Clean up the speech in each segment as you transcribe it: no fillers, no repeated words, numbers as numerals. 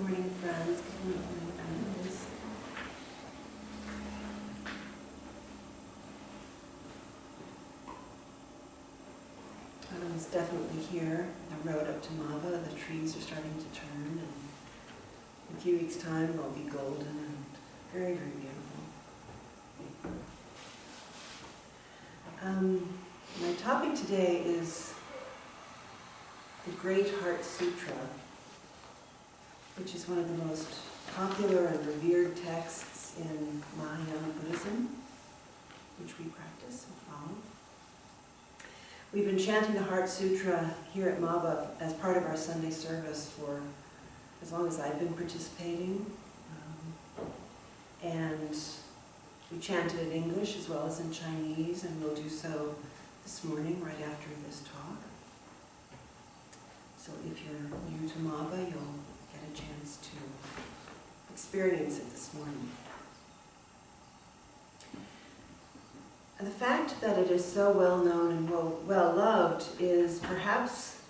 morning, friends. Good morning, friends. Autumn is definitely here. The road up to Mava, the trees are starting to turn, and in a few weeks' time they'll be golden and very, very beautiful. My topic today is the Great Heart Sutra, which is one of the most popular and revered texts in Mahayana Buddhism, which we practice and follow. We've been chanting the Heart Sutra here at Maba as part of our Sunday service for as long as I've been participating. And we chant it in English as well as in Chinese, and we'll do so this morning right after this talk. So if you're new to Maba, you'll get a chance to experience it this morning. And the fact that it is so well known and well loved is perhaps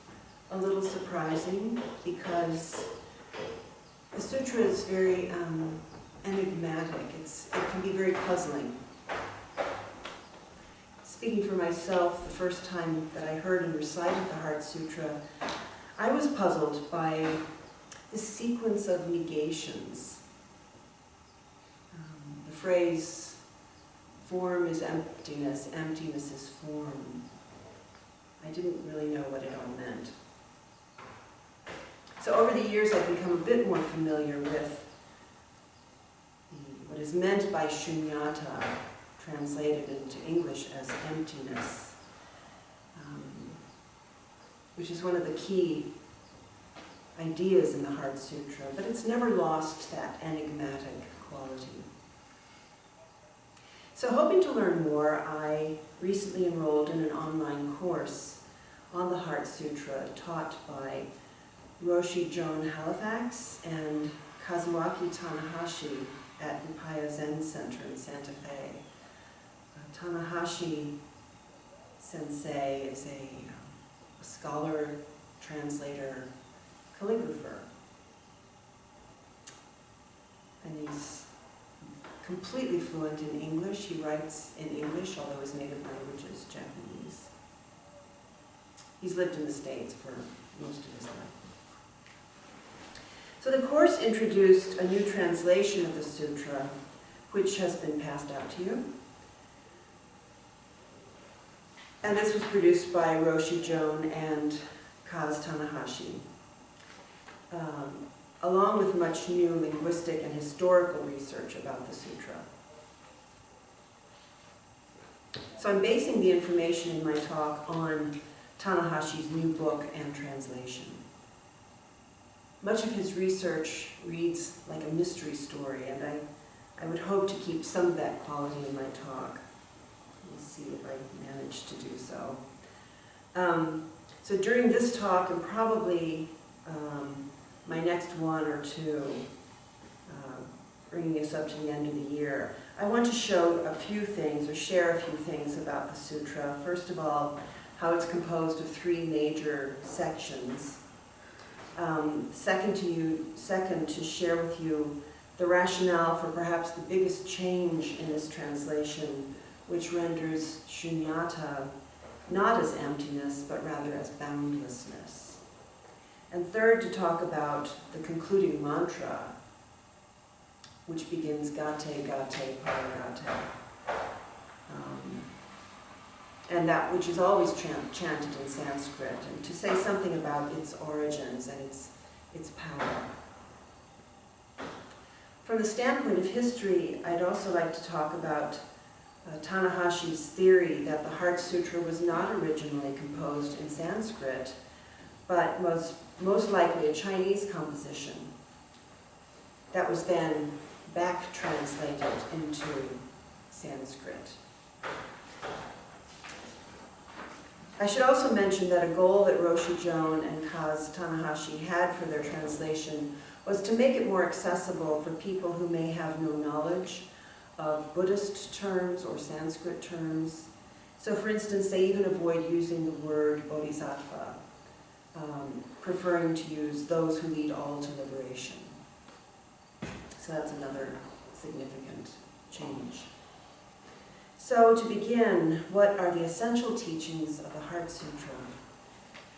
a little surprising, because the sutra is very enigmatic. It can be very puzzling. Speaking for myself, the first time that I heard and recited the Heart Sutra, I was puzzled by the sequence of negations. The phrase, form is emptiness, emptiness is form. I didn't really know what it all meant. So over the years I've become a bit more familiar with what is meant by shunyata, translated into English as emptiness, which is one of the key ideas in the Heart Sutra, but it's never lost that enigmatic quality. So hoping to learn more, I recently enrolled in an online course on the Heart Sutra taught by Roshi Joan Halifax and Kazuaki Tanahashi at Upaya Zen Center in Santa Fe. Tanahashi sensei is a scholar, translator, calligrapher. And he's completely fluent in English. He writes in English, although his native language is Japanese. He's lived in the States for most of his life. So the course introduced a new translation of the sutra, which has been passed out to you. And this was produced by Roshi Joan and Kaz Tanahashi, along with much new linguistic and historical research about the sutra. So I'm basing the information in my talk on Tanahashi's new book and translation. Much of his research reads like a mystery story, and I would hope to keep some of that quality in my talk. We'll see if I manage to do so. So during this talk, and probably my next one or two, bringing us up to the end of the year, I want to show a few things, or share a few things about the sutra. First of all, how it's composed of three major sections. Second, to share with you the rationale for perhaps the biggest change in this translation, which renders shunyata not as emptiness, but rather as boundlessness. And third, to talk about the concluding mantra, which begins gate, gate, paragate. And that which is always chanted in Sanskrit, and to say something about its origins and its power. From the standpoint of history, I'd also like to talk about Tanahashi's theory that the Heart Sutra was not originally composed in Sanskrit, but was most likely a Chinese composition that was then back translated into Sanskrit. I should also mention that a goal that Roshi Joan and Kaz Tanahashi had for their translation was to make it more accessible for people who may have no knowledge of Buddhist terms or Sanskrit terms. So for instance, they even avoid using the word bodhisattva, preferring to use those who lead all to liberation. So that's another significant change. So to begin, what are the essential teachings of the Heart Sutra?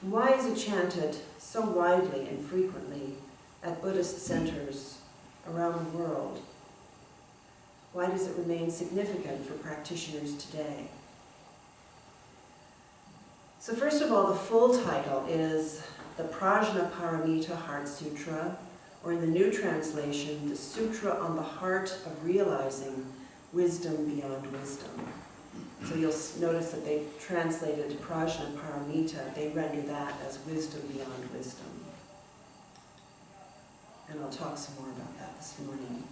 Why is it chanted so widely and frequently at Buddhist centers around the world? Why does it remain significant for practitioners today? So first of all, the full title is the Prajnaparamita Heart Sutra, or in the new translation, the Sutra on the Heart of Realizing Wisdom Beyond Wisdom. So you'll notice that they've translated Prajnaparamita, they render that as wisdom beyond wisdom. And I'll talk some more about that this morning.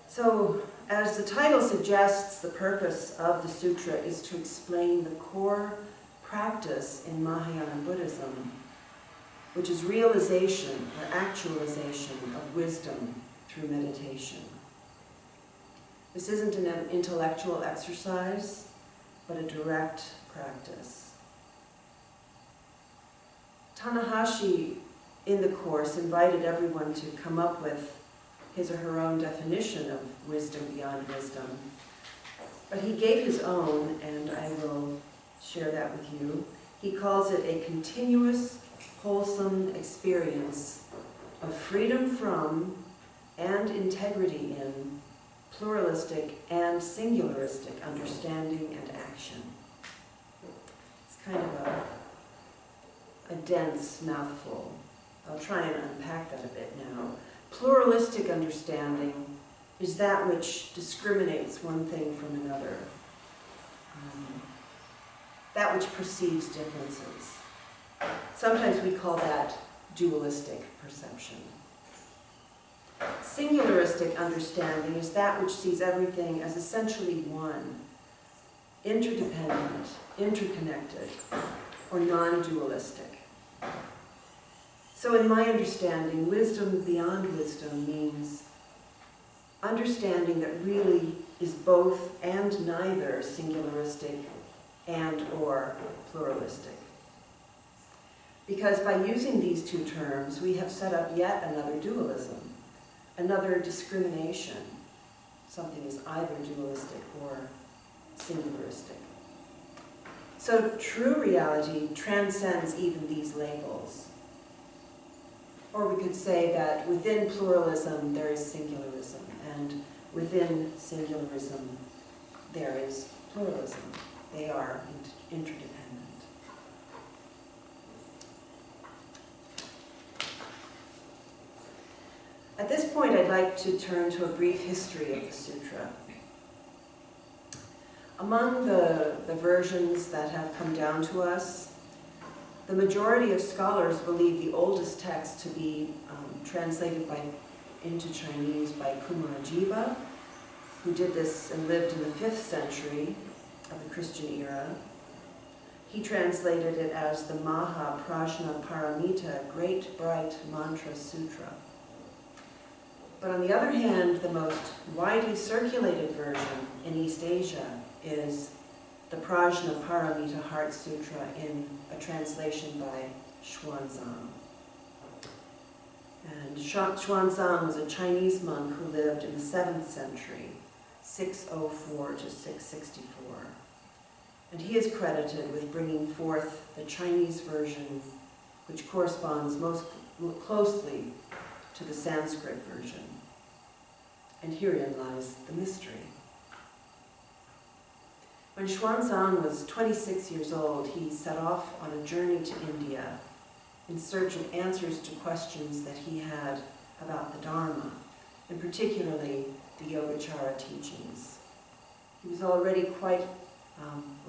So, as the title suggests, the purpose of the sutra is to explain the core practice in Mahayana Buddhism, which is realization or actualization of wisdom through meditation. This isn't an intellectual exercise, but a direct practice. Tanahashi, in the course, invited everyone to come up with his or her own definition of wisdom beyond wisdom. But he gave his own, and I will share that with you. He calls it a continuous, wholesome experience of freedom from and integrity in pluralistic and singularistic understanding and action. It's kind of a dense mouthful. I'll try and unpack that a bit now. Pluralistic understanding is that which discriminates one thing from another, that which perceives differences. Sometimes we call that dualistic perception. Singularistic understanding is that which sees everything as essentially one, interdependent, interconnected, or non-dualistic. So in my understanding, wisdom beyond wisdom means understanding that really is both and neither singularistic and or pluralistic. Because by using these two terms, we have set up yet another dualism, another discrimination. Something is either dualistic or singularistic. So true reality transcends even these labels. Or we could say that within pluralism there is singularism, and within singularism there is pluralism. They are interdependent. At this point, I'd like to turn to a brief history of the sutra. Among the versions that have come down to us, the majority of scholars believe the oldest text to be translated into Chinese by Kumarajiva, who did this and lived in the 5th century of the Christian era. He translated it as the Maha Prajna Paramita, Great Bright Mantra Sutra. But on the other hand, the most widely circulated version in East Asia is the Prajna Paramita Heart Sutra in a translation by Xuanzang. And Xuanzang was a Chinese monk who lived in the 7th century, 604 to 664. And he is credited with bringing forth the Chinese version, which corresponds most closely to the Sanskrit version. And herein lies the mystery. When Xuanzang was 26 years old, he set off on a journey to India in search of answers to questions that he had about the Dharma, and particularly the Yogacara teachings. He was already quite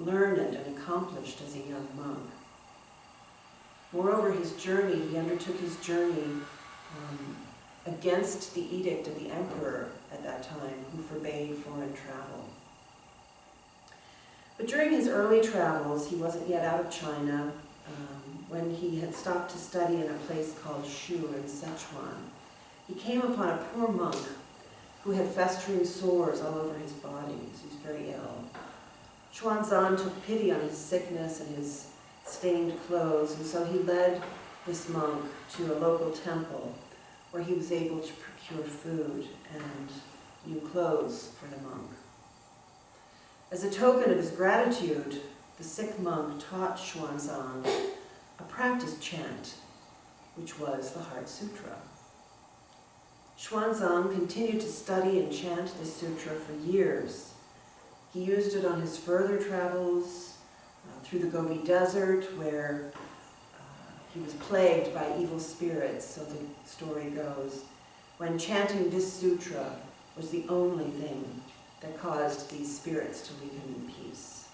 learned and accomplished as a young monk. Moreover, he undertook his journey against the edict of the emperor at that time, who forbade foreign travel. But during his early travels, he wasn't yet out of China, when he had stopped to study in a place called Shu in Sichuan. He came upon a poor monk who had festering sores all over his body. He was very ill. Xuanzang took pity on his sickness and his stained clothes, and so he led this monk to a local temple where he was able to procure food and new clothes for the monk. As a token of his gratitude, the sick monk taught Xuanzang a practice chant, which was the Heart Sutra. Xuanzang continued to study and chant this sutra for years. He used it on his further travels through the Gobi Desert, where he was plagued by evil spirits, so the story goes, when chanting this sutra was the only thing that caused these spirits to leave him in peace.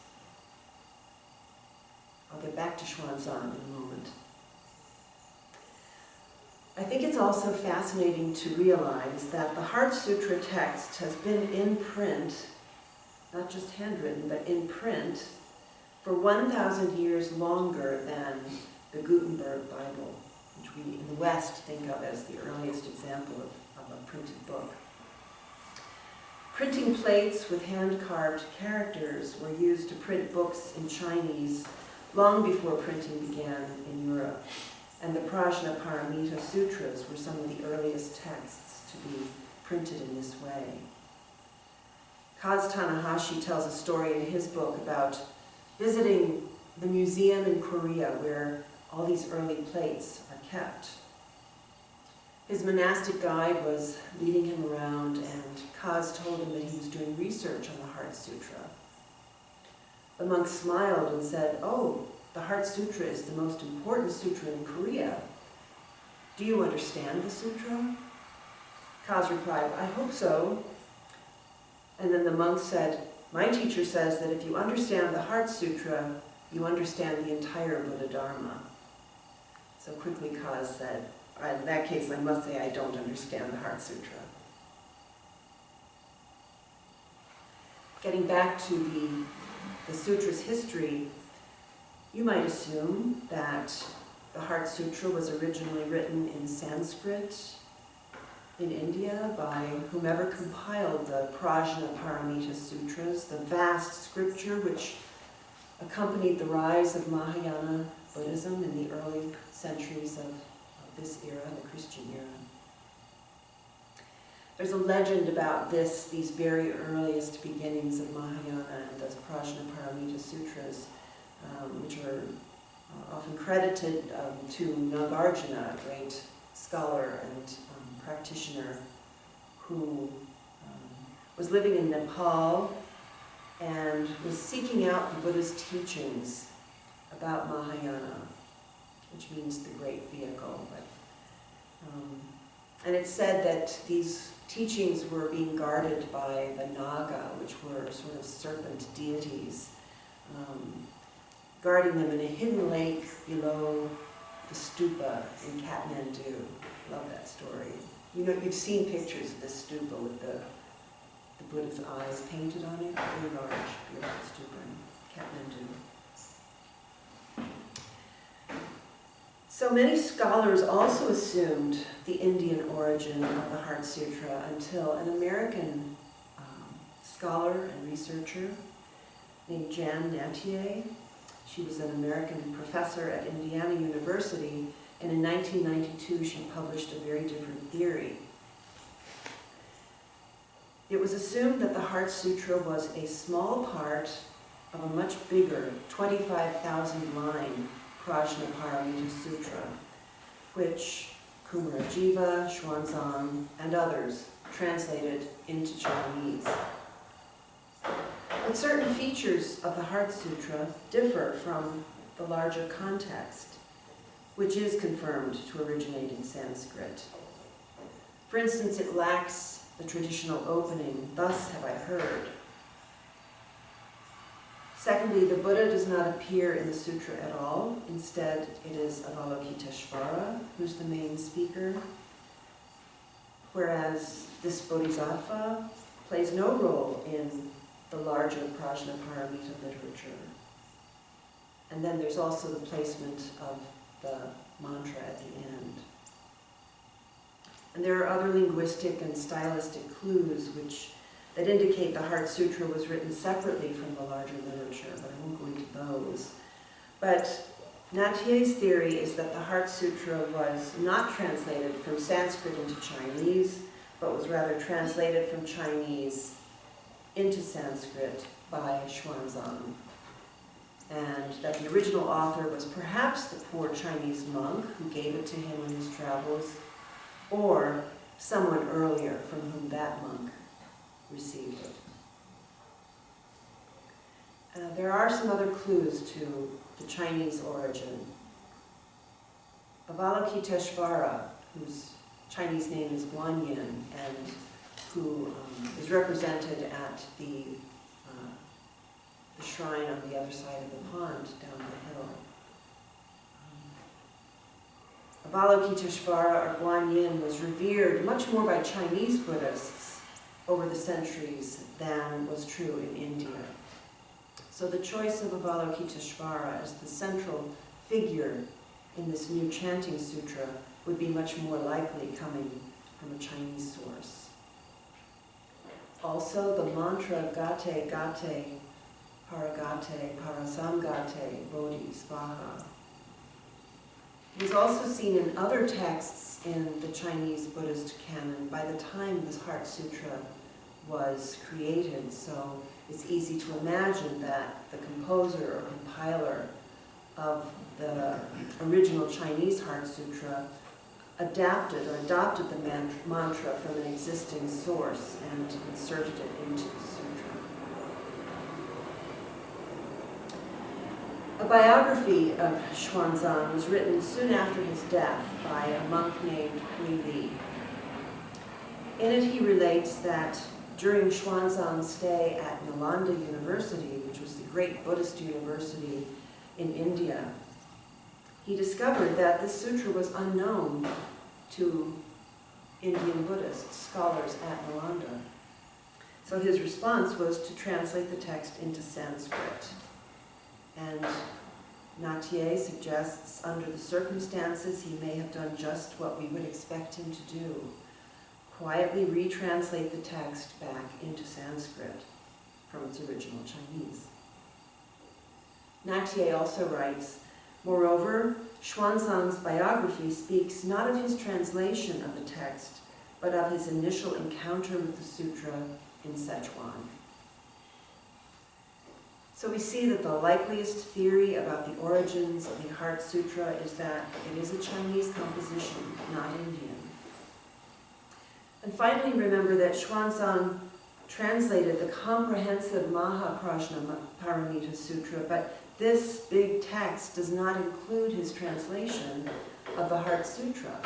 I'll get back to Xuanzang in a moment. I think it's also fascinating to realize that the Heart Sutra text has been in print, not just handwritten, but in print, for 1,000 years longer than the Gutenberg Bible, which we in the West think of as the earliest example of a printed book. Printing plates with hand-carved characters were used to print books in Chinese long before printing began in Europe, and the Prajnaparamita Sutras were some of the earliest texts to be printed in this way. Kaz Tanahashi tells a story in his book about visiting the museum in Korea where all these early plates are kept. His monastic guide was leading him around, and Kaz told him that he was doing research on the Heart Sutra. The monk smiled and said, "Oh, the Heart Sutra is the most important sutra in Korea. Do you understand the sutra?" Kaz replied, "I hope so." And then the monk said, "My teacher says that if you understand the Heart Sutra, you understand the entire Buddha Dharma." So quickly Kaz said, "In that case, I must say I don't understand the Heart Sutra." Getting back to the sutra's history, you might assume that the Heart Sutra was originally written in Sanskrit in India by whomever compiled the Prajnaparamita Sutras, the vast scripture which accompanied the rise of Mahayana Buddhism in the early centuries of this era, the Christian era. There's a legend about these very earliest beginnings of Mahayana and those Prajnaparamita Sutras, which are often credited to Nagarjuna, a great scholar and practitioner who was living in Nepal and was seeking out the Buddha's teachings about Mahayana, which means the great vehicle. And it's said that these teachings were being guarded by the Naga, which were sort of serpent deities, guarding them in a hidden lake below the stupa in Kathmandu. Love that story. You know, you've seen pictures of this stupa with the Buddha's eyes painted on it. Very large, beautiful stupa in Kathmandu. So many scholars also assumed the Indian origin of the Heart Sutra until an American scholar and researcher named Jan Nattier. She was an American professor at Indiana University, and in 1992 she published a very different theory. It was assumed that the Heart Sutra was a small part of a much bigger 25,000 line Prajnaparamita Sutra, which Kumarajiva, Xuanzang, and others translated into Chinese. But certain features of the Heart Sutra differ from the larger context, which is confirmed to originate in Sanskrit. For instance, it lacks the traditional opening, "Thus have I heard." Secondly, the Buddha does not appear in the sutra at all. Instead, it is Avalokiteshvara who's the main speaker, whereas this bodhisattva plays no role in the larger Prajnaparamita literature. And then there's also the placement of the mantra at the end. And there are other linguistic and stylistic clues that indicate the Heart Sutra was written separately from the larger literature, but I won't go into those. But Natie's theory is that the Heart Sutra was not translated from Sanskrit into Chinese, but was rather translated from Chinese into Sanskrit by Xuanzang. And that the original author was perhaps the poor Chinese monk who gave it to him in his travels, or someone earlier from whom that monk received it. There are some other clues to the Chinese origin. Avalokiteshvara, whose Chinese name is Guanyin, and who is represented at the shrine on the other side of the pond down the hill. Avalokiteshvara, or Guanyin, was revered much more by Chinese Buddhists over the centuries than was true in India. So the choice of Avalokiteshvara as the central figure in this new chanting sutra would be much more likely coming from a Chinese source. Also, the mantra Gate Gate Paragate Parasamgate Bodhi Svaha was also seen in other texts in the Chinese Buddhist canon by the time this Heart Sutra was created, so it's easy to imagine that the composer or compiler of the original Chinese Heart Sutra adapted or adopted the mantra from an existing source and inserted it into the sutra. A biography of Xuanzang was written soon after his death by a monk named Hui Li. In it he relates that during Xuanzang's stay at Nalanda University, which was the great Buddhist university in India, he discovered that this sutra was unknown to Indian Buddhist scholars at Nalanda. So his response was to translate the text into Sanskrit. And Natie suggests under the circumstances he may have done just what we would expect him to do: quietly retranslate the text back into Sanskrit from its original Chinese. Natie also writes, moreover, Xuanzang's biography speaks not of his translation of the text, but of his initial encounter with the sutra in Sichuan. So we see that the likeliest theory about the origins of the Heart Sutra is that it is a Chinese composition, not Indian. And finally, remember that Xuanzang translated the comprehensive Mahaprajna Paramita Sutra, but this big text does not include his translation of the Heart Sutra.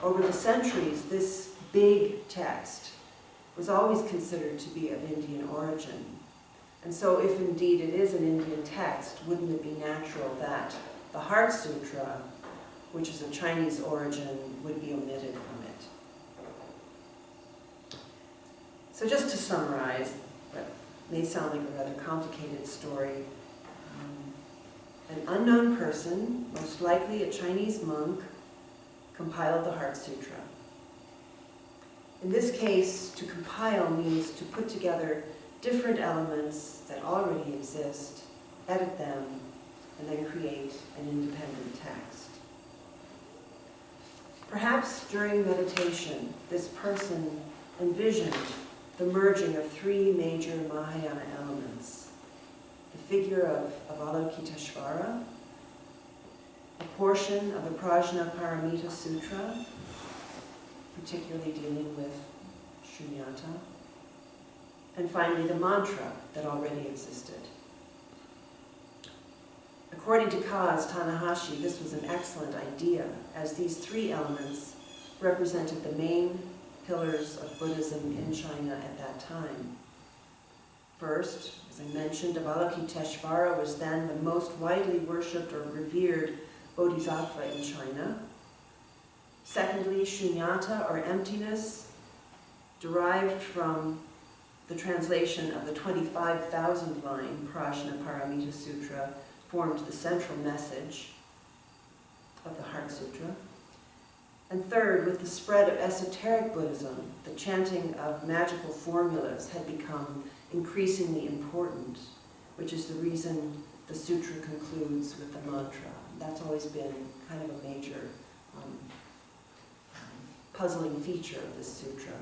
Over the centuries, this big text was always considered to be of Indian origin. And so if indeed it is an Indian text, wouldn't it be natural that the Heart Sutra, which is of Chinese origin, would be omitted from it? So just to summarize, what may sound like a rather complicated story, an unknown person, most likely a Chinese monk, compiled the Heart Sutra. In this case, to compile means to put together different elements that already exist, edit them, and then create an independent text. Perhaps during meditation, this person envisioned the merging of three major Mahayana elements: the figure of Avalokiteshvara, a portion of the Prajna Paramita Sutra, particularly dealing with Shunyata, and finally the mantra that already existed. According to Kaz Tanahashi, this was an excellent idea, as these three elements represented the main pillars of Buddhism in China at that time. First, as I mentioned, Avalokiteshvara was then the most widely worshipped or revered bodhisattva in China. Secondly, Shunyata, or emptiness, derived from the translation of the 25,000-line Prajna Paramita Sutra, formed the central message of the Heart Sutra. And third, with the spread of esoteric Buddhism, the chanting of magical formulas had become increasingly important, which is the reason the sutra concludes with the mantra. That's always been kind of a major puzzling feature of this sutra.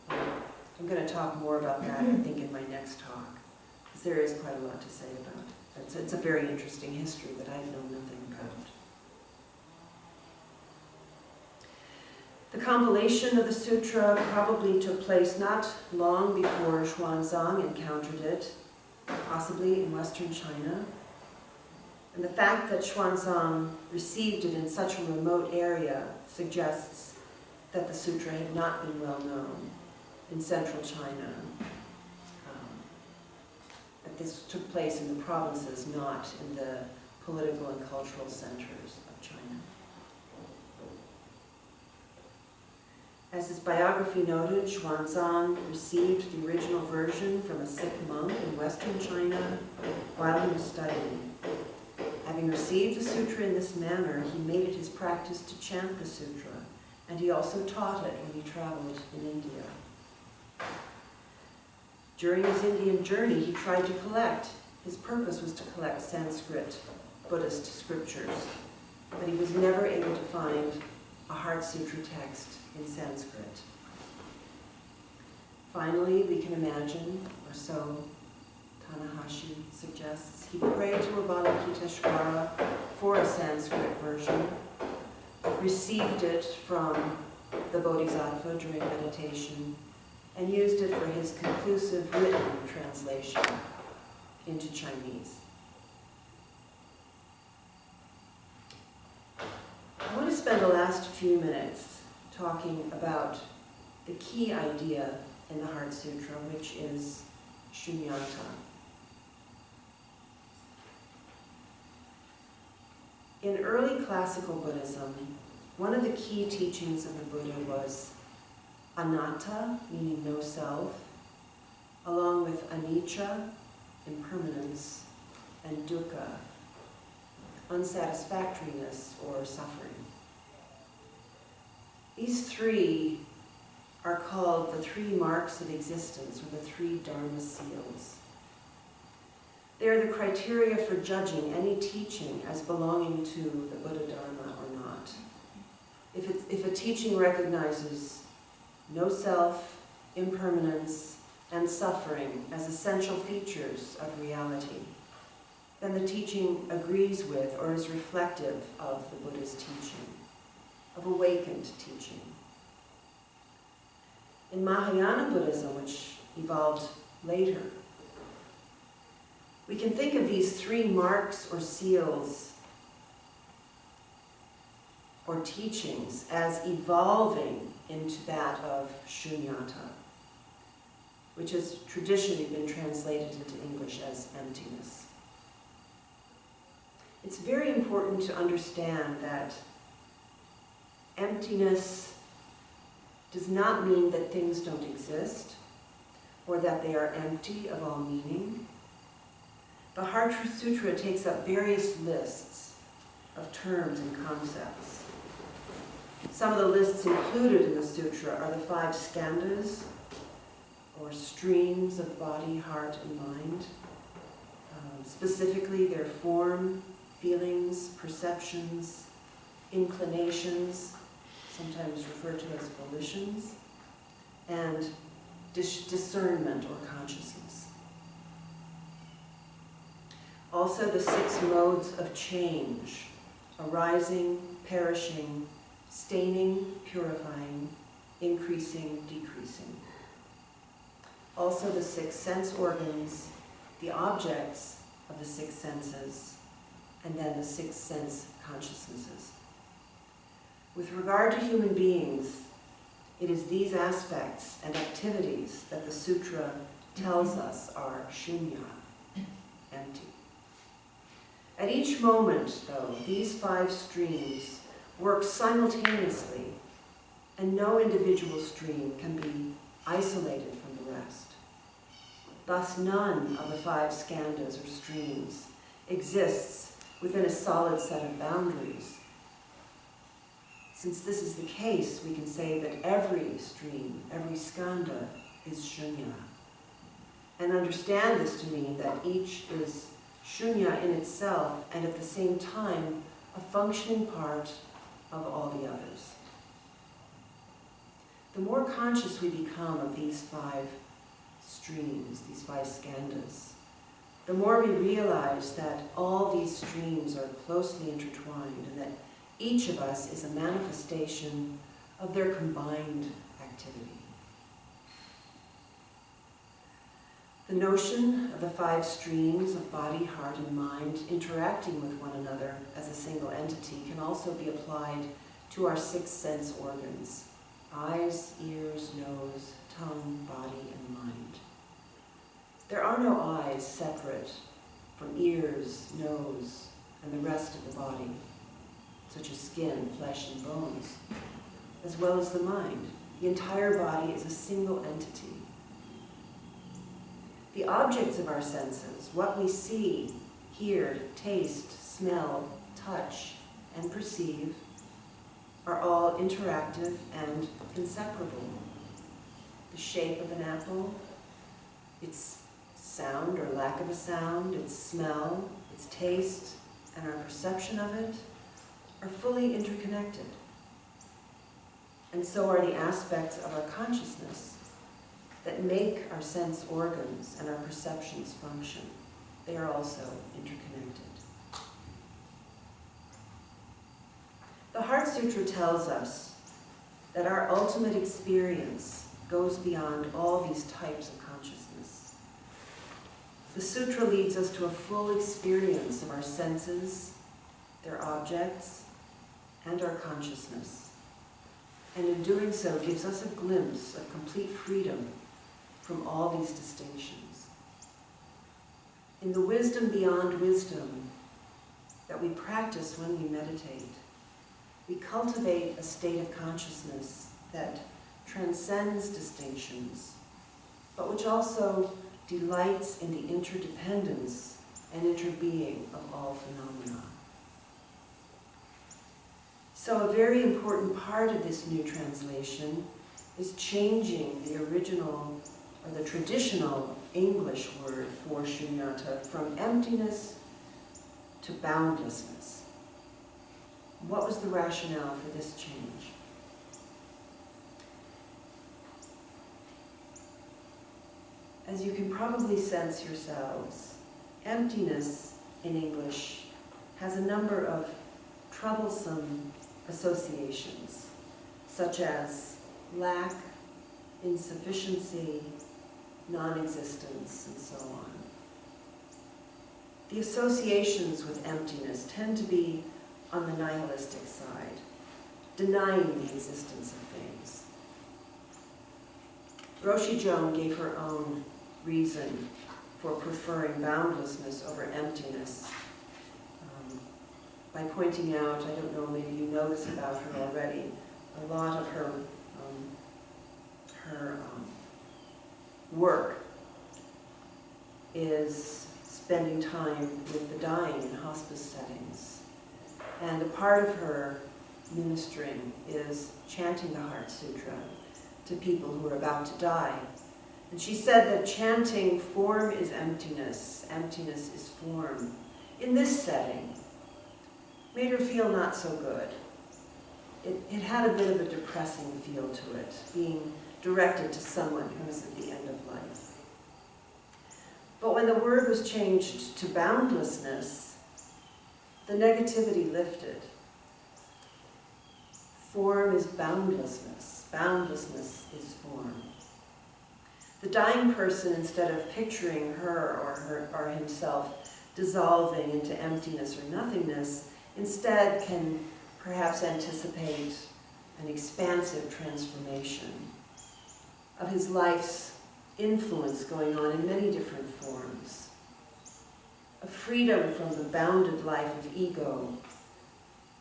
I'm going to talk more about that, I think, in my next talk, because there is quite a lot to say about it. It's a very interesting history that I know nothing about. The compilation of the sutra probably took place not long before Xuanzang encountered it, possibly in Western China. And the fact that Xuanzang received it in such a remote area suggests that the sutra had not been well known in central China. That this took place in the provinces, not in the political and cultural centers of China. As his biography noted, Xuanzang received the original version from a sick monk in Western China while he was studying. Having received the sutra in this manner, he made it his practice to chant the sutra, and he also taught it when he traveled in India. During his Indian journey, he tried to collect. His purpose was to collect Sanskrit Buddhist scriptures, but he was never able to find a Heart Sutra text in Sanskrit. Finally, we can imagine, or so Tanahashi suggests, he prayed to Avalokiteshvara for a Sanskrit version, received it from the Bodhisattva during meditation, and used it for his conclusive written translation into Chinese. I want to spend the last few minutes talking about the key idea in the Heart Sutra, which is shunyata. In early classical Buddhism, one of the key teachings of the Buddha was anatta, meaning no self, along with anicca, impermanence, and dukkha, unsatisfactoriness or suffering. These three are called the three marks of existence, or the three Dharma seals. They are the criteria for judging any teaching as belonging to the Buddha Dharma or not. If a teaching recognizes no self, impermanence, and suffering as essential features of reality, then the teaching agrees with or is reflective of the Buddha's teaching, of awakened teaching. In Mahayana Buddhism, which evolved later, we can think of these three marks or seals or teachings as evolving into that of shunyata, which has traditionally been translated into English as emptiness. It's very important to understand that emptiness does not mean that things don't exist or that they are empty of all meaning. The Heart Sutra takes up various lists of terms and concepts. Some of the lists included in the sutra are the 5 skandhas, or streams of body, heart, and mind. Specifically, their form, feelings, perceptions, inclinations, sometimes referred to as volitions, and discernment or consciousness. Also, the 6 modes of change: arising, perishing, staining, purifying, increasing, decreasing. Also the 6 sense organs, the objects of the 6 senses, and then the 6 sense consciousnesses. With regard to human beings, it is these aspects and activities that the sutra tells us are shunya, empty. At each moment, though, these 5 streams work simultaneously, and no individual stream can be isolated from the rest. Thus, none of the 5 skandhas or streams exists within a solid set of boundaries. Since this is the case, we can say that every stream, every skandha, is shunya. And understand this to mean that each is shunya in itself and at the same time a functioning part of all the others. The more conscious we become of these 5 streams, these 5 skandhas, the more we realize that all these streams are closely intertwined and that each of us is a manifestation of their combined activity. The notion of the 5 streams of body, heart, and mind interacting with one another as a single entity can also be applied to our 6 sense organs: eyes, ears, nose, tongue, body, and mind. There are no eyes separate from ears, nose, and the rest of the body, such as skin, flesh, and bones, as well as the mind. The entire body is a single entity. The objects of our senses, what we see, hear, taste, smell, touch, and perceive, are all interactive and inseparable. The shape of an apple, its sound or lack of a sound, its smell, its taste, and our perception of it are fully interconnected. And so are the aspects of our consciousness that make our sense organs and our perceptions function. They are also interconnected. The Heart Sutra tells us that our ultimate experience goes beyond all these types of consciousness. The sutra leads us to a full experience of our senses, their objects, and our consciousness. And in doing so gives us a glimpse of complete freedom from all these distinctions. In the wisdom beyond wisdom that we practice when we meditate, we cultivate a state of consciousness that transcends distinctions, but which also delights in the interdependence and interbeing of all phenomena. So a very important part of this new translation is changing the original or the traditional English word for shunyata from emptiness to boundlessness. What was the rationale for this change? As you can probably sense yourselves, emptiness in English has a number of troublesome associations, such as lack, insufficiency, non-existence, and so on. The associations with emptiness tend to be on the nihilistic side, denying the existence of things. Roshi Joan gave her own reason for preferring boundlessness over emptiness by pointing out, I don't know, maybe you know this about her already, a lot of her work is spending time with the dying in hospice settings. And a part of her ministering is chanting the Heart Sutra to people who are about to die. And she said that chanting form is emptiness, emptiness is form, in this setting, made her feel not so good. It had a bit of a depressing feel to it, being directed to someone who is at the end of life. But when the word was changed to boundlessness, the negativity lifted. Form is boundlessness. Boundlessness is form. The dying person, instead of picturing her or himself dissolving into emptiness or nothingness, instead can perhaps anticipate an expansive transformation of his life's influence going on in many different forms. A freedom from the bounded life of ego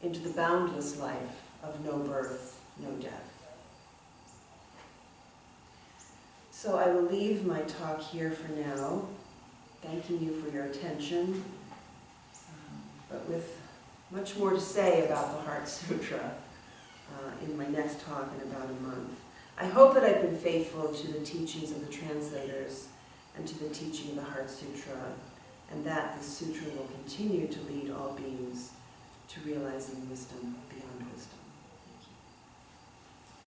into the boundless life of no birth, no death. So I will leave my talk here for now, thanking you for your attention, but with much more to say about the Heart Sutra in my next talk in about a month. I hope that I've been faithful to the teachings of the translators and to the teaching of the Heart Sutra, and that this sutra will continue to lead all beings to realizing wisdom beyond